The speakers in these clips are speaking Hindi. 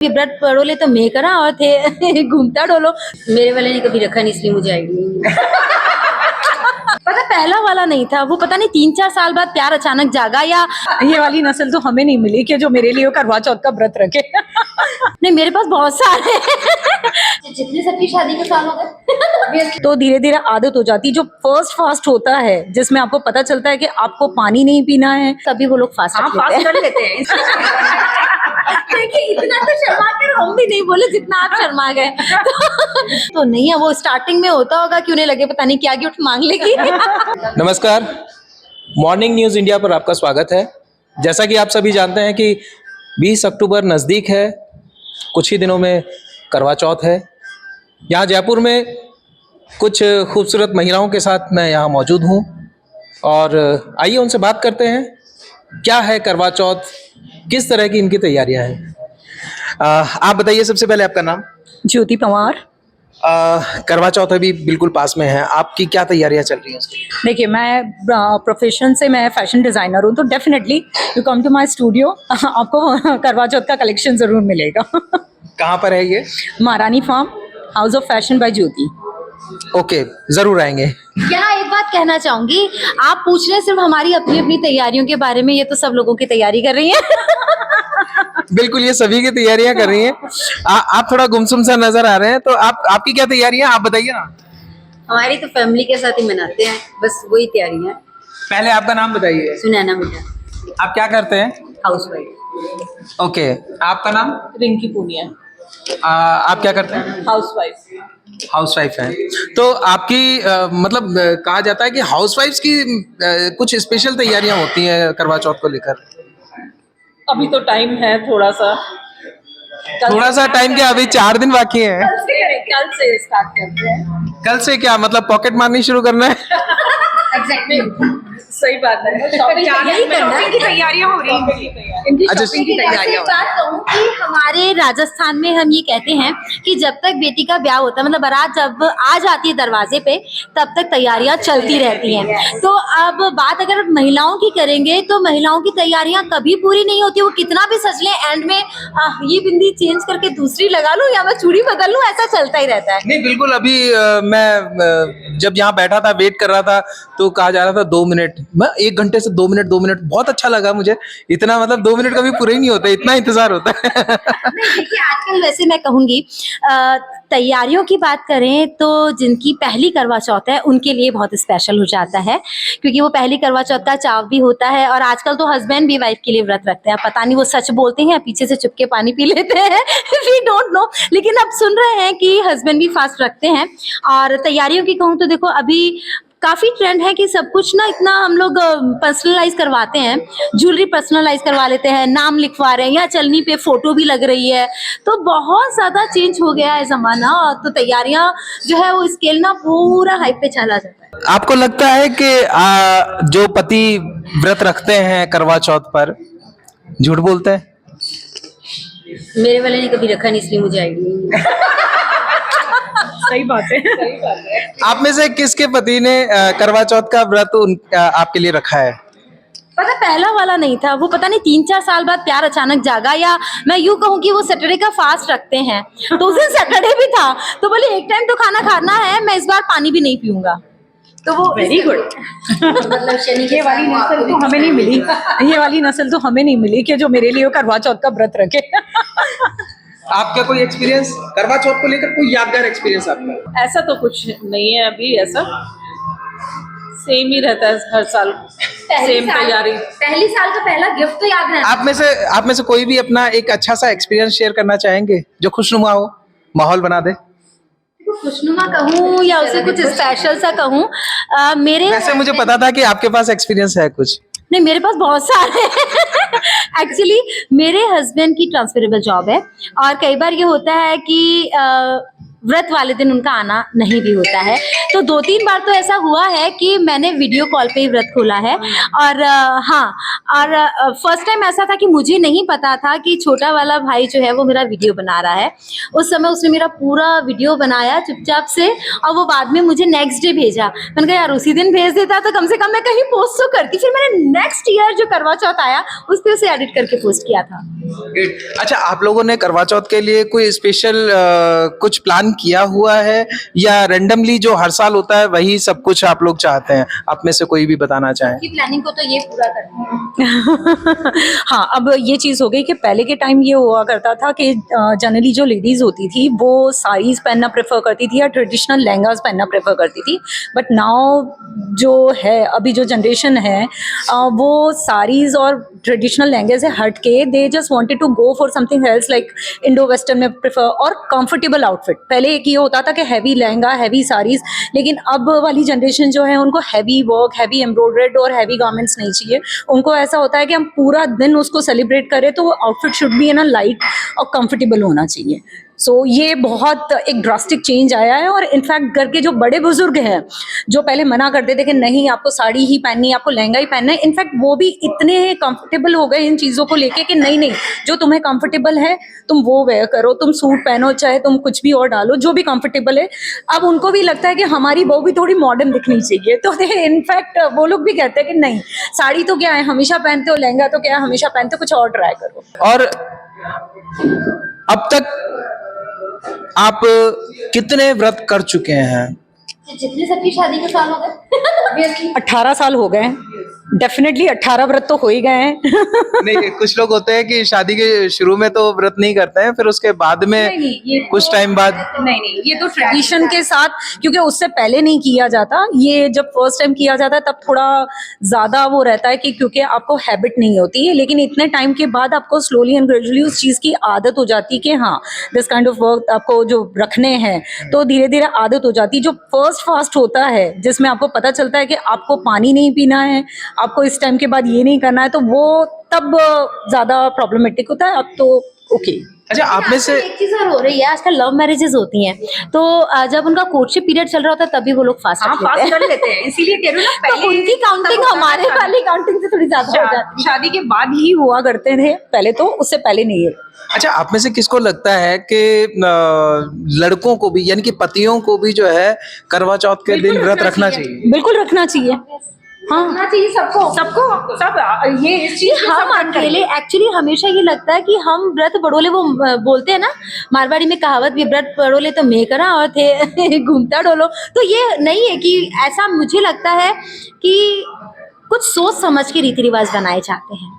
ये व्रत पड़ोले तो मैं करा और थे घूमता डोलो। मेरे वाले ने कभी रखा नहीं, इसलिए मुझे आइडिया नहीं है। पता पहला वाला नहीं था वो, पता नहीं 3-4 साल बाद प्यार अचानक जागा, या ये वाली नस्ल तो हमें नहीं मिली कि जो मेरे लिए करवा चौथ का व्रत रखे। नहीं, मेरे पास बहुत सारे हैं। जितने सबकी शादी के साल हो गए तो धीरे धीरे आदत हो जाती। जो फर्स्ट फास्ट होता है जिसमें आपको पता चलता है कि आपको पानी नहीं पीना है, तभी वो लोग फास्ट कर लेते हैं। देखिए इतना तो शर्मा कर हम भी नहीं बोले जितना आप शर्मा गए। तो नहीं है, वो स्टार्टिंग में होता होगा कि उन्हें लगे पता नहीं क्या गिफ्ट मांग लेगी। नमस्कार, मॉर्निंग न्यूज़ इंडिया पर आपका स्वागत है। जैसा कि आप सभी जानते हैं कि 20 अक्टूबर नज़दीक है, कुछ ही दिनों में करवा चौथ है। यहाँ जयपुर में कुछ खूबसूरत महिलाओं के साथ मैं यहाँ मौजूद हूँ और आइए उनसे बात करते हैं। क्या है करवा चौथ, किस तरह की इनकी तैयारियां हैं। आप बताइए सबसे पहले आपका नाम। ज्योति पवार। करवा चौथ अभी बिल्कुल पास में है, आपकी क्या तैयारियां चल रही हैं उसके लिए? देखिए, मैं प्रोफेशन से मैं फैशन डिजाइनर हूँ, तो definitely you come to my studio, आपको करवा चौथ का कलेक्शन जरूर मिलेगा। कहाँ पर है ये? Maharani farm, house of fashion by Jyoti. Okay, जरूर आएंगे। यहाँ एक बात कहना चाहूंगी, आप पूछ रहे हैं सिर्फ हमारी अपनी अपनी तैयारियों के बारे में, ये तो सब लोगों की तैयारी कर रही हैं। बिल्कुल, ये सभी की तैयारियां कर रही हैं। आप थोड़ा गुमसुम सा नजर आ रहे हैं, तो आपकी क्या तैयारियां, आप बताइए ना। हमारी तो फैमिली के साथ ही मनाते हैं, बस वही तैयारियां। पहले आपका नाम बताइए। सुनैना बेटा। आप क्या करते हैं? हाउसवाइफ। ओके, आपका नाम? रिंकी पूनिया, आप क्या करते हैं? हाउसवाइफ। हाउसवाइफ हैं। तो आपकी मतलब कहा जाता है कि हाउसवाइफ्स की कुछ स्पेशल तैयारियां होती हैं करवा चौथ को लेकर। अभी तो टाइम है थोड़ा सा टाइम क्या, अभी 4 दिन बाकी हैं। कल से स्टार्ट करते हैं। कल से क्या मतलब पॉकेट मारनी शुरू करना है? एग्जैक्टली, सही बात है। शॉपिंग की तैयारियां हो रही हैं। इनकी अच्छा, शॉपिंग की ऐसी तैयारियां बात कहूँ कि हमारे राजस्थान में हम ये कहते हैं कि जब तक बेटी का ब्याह होता है, मतलब बारात जब आ जाती है दरवाजे पे, तब तक तैयारियां चलती रहती हैं। तो अब बात अगर महिलाओं की करेंगे तो महिलाओं की तैयारियां कभी पूरी नहीं होती। वो कितना भी सज लें, एंड में ये बिंदी चेंज करके दूसरी लगा लूं या मैं चूड़ी बदल लूं, ऐसा चलता ही रहता है। नहीं बिल्कुल, अभी मैं जब यहाँ बैठा था, वेट कर रहा था, तो कहा जा रहा था 2 मिनट, मैं 1 घंटे से 2 मिनट बहुत अच्छा लगा मुझे। इतना मतलब 2 मिनट कभी पूरे ही नहीं होते, इतना इंतजार होता है। नहीं देखिए, आजकल वैसे मैं कहूँगी तैयारियों की बात करें तो जिनकी पहली करवा चौथ है उनके लिए बहुत स्पेशल हो जाता है, क्योंकि वो पहली करवा चौथ का चाव भी होता है। और आजकल तो हस्बैंड भी वाइफ के लिए व्रत रखते हैं। पता नहीं वो सच बोलते हैं या पीछे से चुपके पानी पी लेते हैं, वी डोंट नो। लेकिन अब सुन रहे हैं कि हस्बैंड भी फास्ट रखते हैं। और तैयारियों की कहूँ तो देखो, अभी काफी ट्रेंड है कि सब कुछ ना इतना हम लोग पर्सनलाइज करवाते हैं, ज्वेलरी पर्सनलाइज करवा लेते हैं, नाम लिखवा रहे हैं, या चलनी पे फोटो भी लग रही है। तो बहुत ज्यादा चेंज हो गया है जमाना, तो तैयारियां जो है वो स्केल ना पूरा हाइप पे चला जाता है। आपको लगता है कि जो पति व्रत रखते हैं करवा चौथ पर, झूठ बोलते हैं? मेरे वाले ने कभी रखा नहीं, इसलिए मुझे आइडिया नहीं है। सही बात है। आप में से किसके पति ने करवा चौथ का व्रत आपके लिए रखा है? पता पहला वाला नहीं था वो, पता नहीं 3-4 साल बाद प्यार अचानक जागा, या मैं यूं कहूँ कि वो सैटरडे का फास्ट रखते हैं। तो उस दिन सैटरडे भी था, तो बोले एक टाइम तो खाना खाना है, मैं इस बार पानी भी नहीं पीऊंगा। तो वो वेरी गुड। मतलब शनि ये वाली नस्ल तो हमें नहीं मिली। ये वाली नस्ल तो हमें नहीं मिली कि जो मेरे लिए करवा चौथ का व्रत रखे। आपका कोई एक्सपीरियंस करवा चौथ को लेकर, कोई यादगार एक्सपीरियंस आपका? ऐसा तो कुछ नहीं है अभी, ऐसा सेम ही रहता है हर साल, सेम तैयारी। पहली साल का पहला गिफ्ट तो याद रहता है। आप में से कोई भी अपना एक अच्छा सा एक्सपीरियंस शेयर करना चाहेंगे जो खुशनुमा हो, माहौल बना दे? खुशनुमा कहूँ या उसे कुछ स्पेशल सा कहूँ, मेरे वैसे मुझे पता था कि आपके पास एक्सपीरियंस है कुछ। नहीं, मेरे पास बहुत सारे हैं। एक्चुअली मेरे हस्बैंड की ट्रांसफरेबल जॉब है, और कई बार ये होता है कि व्रत वाले दिन उनका आना नहीं भी होता है। तो 2-3 बार तो ऐसा हुआ है कि मैंने वीडियो कॉल पे ही व्रत खोला है। और फर्स्ट टाइम ऐसा था कि मुझे नहीं पता था कि छोटा वाला भाई जो है वो मेरा वीडियो बना रहा है। उस समय उसने मेरा पूरा वीडियो बनाया चुपचाप से, और वो बाद में मुझे नेक्स्ट डे भेजा। मैंने कहा यार उसी दिन भेज देता तो कम से कम मैं कहीं पोस्ट तो करती। फिर मैंने नेक्स्ट ईयर जो करवा चौथ आया उस पे उसे एडिट करके पोस्ट किया था। अच्छा, आप लोगों ने करवा चौथ के लिए कोई स्पेशल कुछ प्लान किया हुआ है, या रैंडमली जो हर साल होता है वही सब कुछ आप लोग चाहते हैं? आप में से कोई भी बताना चाहें। की प्लानिंग को तो ये पूरा करना है। हाँ, अब ये चीज़ हो गई कि पहले के टाइम ये हुआ करता था कि जनरली जो लेडीज़ होती थी वो साड़ीज़ पहनना प्रेफर करती थी या ट्रेडिशनल लहंगास पहनना प्रेफर करती थी। बट नाउ जो है, अभी जो जनरेशन है वो साड़ीज़ और ट्रेडिशनल लहंगे से हट के they just wanted to go for something else, like Indo western में प्रेफर, और कंफर्टेबल आउटफिट। पहले एक ये होता था कि हैवी लहंगा, हैवी साड़ीज़, लेकिन अब वाली जनरेशन जो है उनको हैवी वर्क, हैवी एम्ब्रॉयडर्ड और हैवी गारमेंट्स नहीं चाहिए। उनको ऐसा होता है कि हम पूरा दिन उसको सेलिब्रेट करें तो वो आउटफिट शुड बी ना लाइट और कंफर्टेबल होना चाहिए। सो ये बहुत एक ड्रास्टिक चेंज आया है। और इनफैक्ट घर के जो बड़े बुजुर्ग हैं जो पहले मना करते थे कि नहीं आपको साड़ी ही पहननी है, आपको लहंगा ही पहनना है, इनफैक्ट वो भी इतने कंफर्टेबल हो गए इन चीज़ों को लेके कि नहीं नहीं, जो तुम्हें कंफर्टेबल है तुम वो वेयर करो, तुम सूट पहनो, चाहे तुम कुछ भी और डालो, जो भी कंफर्टेबल है। अब उनको भी लगता है कि हमारी बहू भी थोड़ी मॉडर्न दिखनी चाहिए, तो इनफैक्ट वो लोग भी कहते हैं कि नहीं, साड़ी तो क्या है हमेशा पहनते हो, लहंगा तो क्या है हमेशा पहनते हो, कुछ और ट्राई करो। और अब तक आप कितने व्रत कर चुके हैं? जितने सबकी शादी के साल हो गए 18 साल हो गए, डेफिनेटली 18 व्रत तो हो ही गए हैं। नहीं, कुछ लोग होते हैं कि शादी के शुरू में तो व्रत नहीं करते हैं, फिर उसके बाद में नहीं, कुछ टाइम बाद। नहीं, ये तो ट्रेडिशन के साथ, क्योंकि उससे पहले नहीं किया जाता। ये जब फर्स्ट टाइम किया जाता है तब थोड़ा ज्यादा वो रहता है कि क्योंकि आपको हैबिट नहीं होती है, लेकिन इतने टाइम के बाद आपको स्लोली एंड ग्रेजुअली उस चीज की आदत हो जाती है कि हाँ दिस काइंड ऑफ वर्क आपको जो रखने हैं, तो धीरे धीरे आदत हो जाती है। जो फर्स्ट फास्ट होता है जिसमें आपको पता चलता है कि आपको पानी नहीं पीना है, आपको इस टाइम के बाद ये नहीं करना है, तो वो तब ज्यादा प्रॉब्लमेटिक होता है। अब तो ओके। अच्छा, आप में से एक चीज और हो रही है, आजकल लव मैरिजेस होती हैं, तो जब उनका कोर्टशिप पीरियड चल रहा होता है तभी वो लोग फास्ट कर लेते हैं, इसीलिए कह रही हूँ ना, तो उनकी काउंटिंग हमारे वाली काउंटिंग से थोड़ी ज्यादा हो जाती है। शादी के बाद ही हुआ करते थे पहले, तो उससे पहले नहीं है। अच्छा, आप में से किसको लगता है कि लड़कों को भी, यानी कि पतियों को भी जो है करवा चौथ के दिन व्रत रखना चाहिए? बिल्कुल रखना चाहिए। हाँ, होना चाहिए सबको सब ये इस चीज हम अकेले एक्चुअली हमेशा ये लगता है कि हम व्रत बड़ोले, वो बोलते हैं ना मारवाड़ी में कहावत भी, व्रत बड़ोले तो मैं करा और थे घूमता डोलो। तो ये नहीं है कि ऐसा, मुझे लगता है कि कुछ सोच समझ के रीति रिवाज बनाए जाते हैं।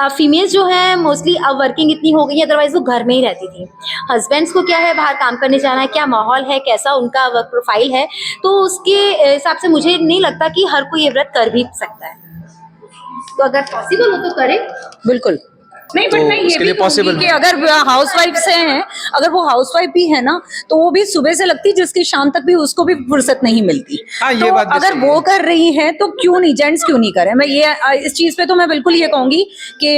फीमेल्स जो है मोस्टली अब वर्किंग इतनी हो गई है, अदरवाइज वो घर में ही रहती थी। हस्बैंड्स को क्या है बाहर काम करने जाना है, क्या माहौल है, कैसा उनका वर्क प्रोफाइल है, तो उसके हिसाब से मुझे नहीं लगता कि हर कोई ये व्रत कर भी सकता है। तो अगर पॉसिबल हो तो करें। बिल्कुल नहीं, तो बट मैं ये उसके भी लिए possible कहूंगी कि अगर हाउसवाइफ से हैं, अगर वो हाउसवाइफ भी है ना, तो वो भी सुबह से लगती है जिसकी शाम तक भी उसको भी फुर्सत नहीं मिलती। हाँ, ये तो बात भी अगर सही वो है। कर रही हैं तो क्यों नहीं, जेंट्स क्यों नहीं करें? मैं ये इस चीज पे तो मैं बिल्कुल ये कहूंगी कि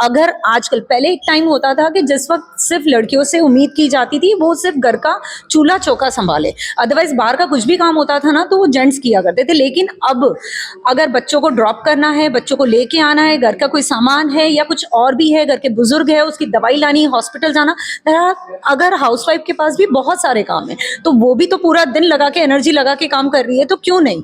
अगर आजकल, पहले एक टाइम होता था कि जिस वक्त सिर्फ लड़कियों से उम्मीद की जाती थी वो सिर्फ घर का चूल्हा चौका संभाले, अदरवाइज बाहर का कुछ भी काम होता था ना तो वो जेंट्स किया करते थे। लेकिन अब अगर बच्चों को ड्रॉप करना है, बच्चों को लेके आना है, घर का कोई सामान है या कुछ और भी है, घर के बुजुर्ग है उसकी दवाई लानी, हॉस्पिटल जाना, अगर हाउसवाइफ के पास भी बहुत सारे काम है तो वो भी तो पूरा दिन लगा के, एनर्जी लगा के काम कर रही है, तो क्यों नहीं।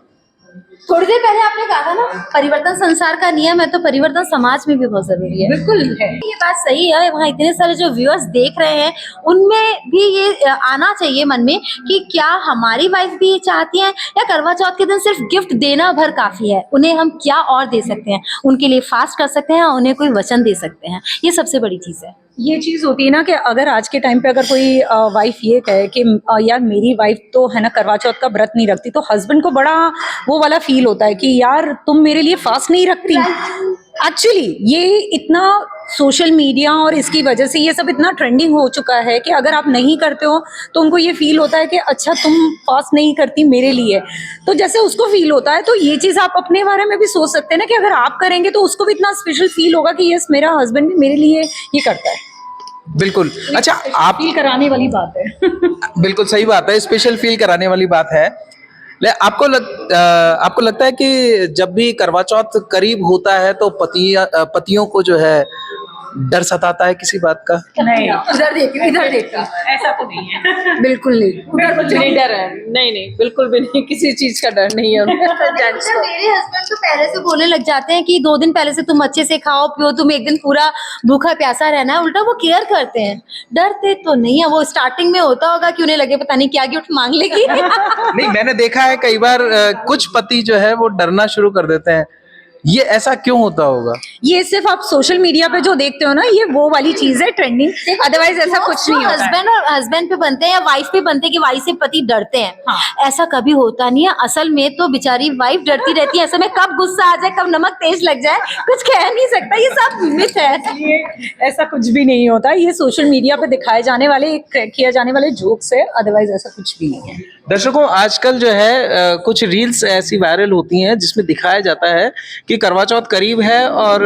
थोड़ी देर पहले आपने कहा था ना परिवर्तन संसार का नियम है, तो परिवर्तन समाज में भी बहुत जरूरी है। बिल्कुल है, ये बात सही है। वहाँ इतने सारे जो व्यूअर्स देख रहे हैं उनमें भी ये आना चाहिए मन में कि क्या हमारी वाइफ भी ये चाहती हैं, या करवा चौथ के दिन सिर्फ गिफ्ट देना भर काफी है, उन्हें हम क्या और दे सकते हैं, उनके लिए फास्ट कर सकते हैं, उन्हें कोई वचन दे सकते हैं। ये सबसे बड़ी चीज है। ये चीज होती है ना कि अगर आज के टाइम पे अगर कोई वाइफ ये कहे कि यार मेरी वाइफ तो है ना करवा चौथ का व्रत नहीं रखती, तो हस्बैंड को बड़ा वो वाला फील होता है कि यार तुम मेरे लिए फास्ट नहीं रखती। एक्चुअली ये इतना सोशल मीडिया और इसकी वजह से ये सब इतना ट्रेंडिंग हो चुका है कि अगर आप नहीं करते हो तो उनको ये फील होता है कि अच्छा तुम फास्ट नहीं करती मेरे लिए, तो जैसे उसको फील होता है। तो ये चीज आप अपने बारे में भी सोच सकते हैं ना कि अगर आप करेंगे तो उसको भी इतना स्पेशल फील होगा कि यस मेरा हस्बैंड भी मेरे लिए ये करता है। बिल्कुल। अच्छा, आप फील कराने वाली बात है। बिल्कुल सही बात है, स्पेशल फील कराने वाली बात है। आपको लगता है कि जब भी करवा चौथ करीब होता है तो पतियों को जो है डर सताता है किसी बात का? नहीं, इधर देखिए, इधर देखिए, ऐसा तो नहीं है। बिल्कुल नहीं। उधर कुछ नहीं डर है, नहीं बिल्कुल भी नहीं, किसी चीज का डर नहीं है उन्हें। जेंट्स को मेरे हस्बैंड तो पहले से बोलने लग जाते हैं कि 2 दिन पहले से तुम अच्छे से खाओ पियो, तुम एक दिन पूरा भूखा प्यासा रहना है। उल्टा वो केयर करते हैं, डरते तो नहीं है। वो स्टार्टिंग में होता होगा कि उन्हें लगे पता नहीं क्या गिफ्ट मांग लेगी। नहीं, मैंने देखा है कई बार कुछ पति जो है वो डरना शुरू कर देते हैं, ये ऐसा क्यों होता होगा? ये सिर्फ आप सोशल मीडिया पे जो देखते हो ना, ये वो वाली चीज है ट्रेंडिंग, अदरवाइज ऐसा कुछ नहीं होता है। हस्बैंड और हस्बैंड पे बनते हैं या वाइफ पे बनते हैं कि वाइफ से पति डरते हैं, हाँ। ऐसा कभी होता नहीं है। असल में तो बेचारी वाइफ डरती रहती है, ऐसे में कब गुस्सा आ जाए, कब नमक तेज लग जाए, कुछ कह नहीं सकता। ये सब मिथ है। ये ऐसा कुछ भी नहीं होता, ये सोशल मीडिया पे दिखाए जाने वाले, किया जाने वाले जोक्स है, अदरवाइज ऐसा कुछ भी नहीं है। दर्शकों, आजकल जो है कुछ रील्स ऐसी वायरल होती हैं जिसमें दिखाया जाता है कि करवा चौथ करीब है और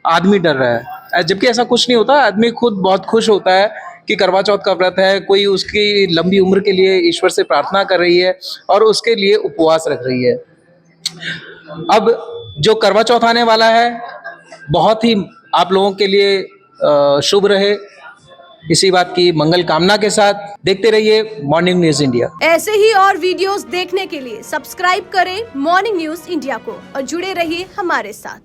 आदमी डर रहा है, जबकि ऐसा कुछ नहीं होता। आदमी खुद बहुत खुश होता है कि करवा चौथ का व्रत है, कोई उसकी लंबी उम्र के लिए ईश्वर से प्रार्थना कर रही है और उसके लिए उपवास रख रही है। अब जो करवा चौथ आने वाला है बहुत ही आप लोगों के लिए शुभ रहे, इसी बात की मंगल कामना के साथ देखते रहिए मॉर्निंग न्यूज इंडिया। ऐसे ही और वीडियोस देखने के लिए सब्सक्राइब करें मॉर्निंग न्यूज इंडिया को और जुड़े रहिए हमारे साथ।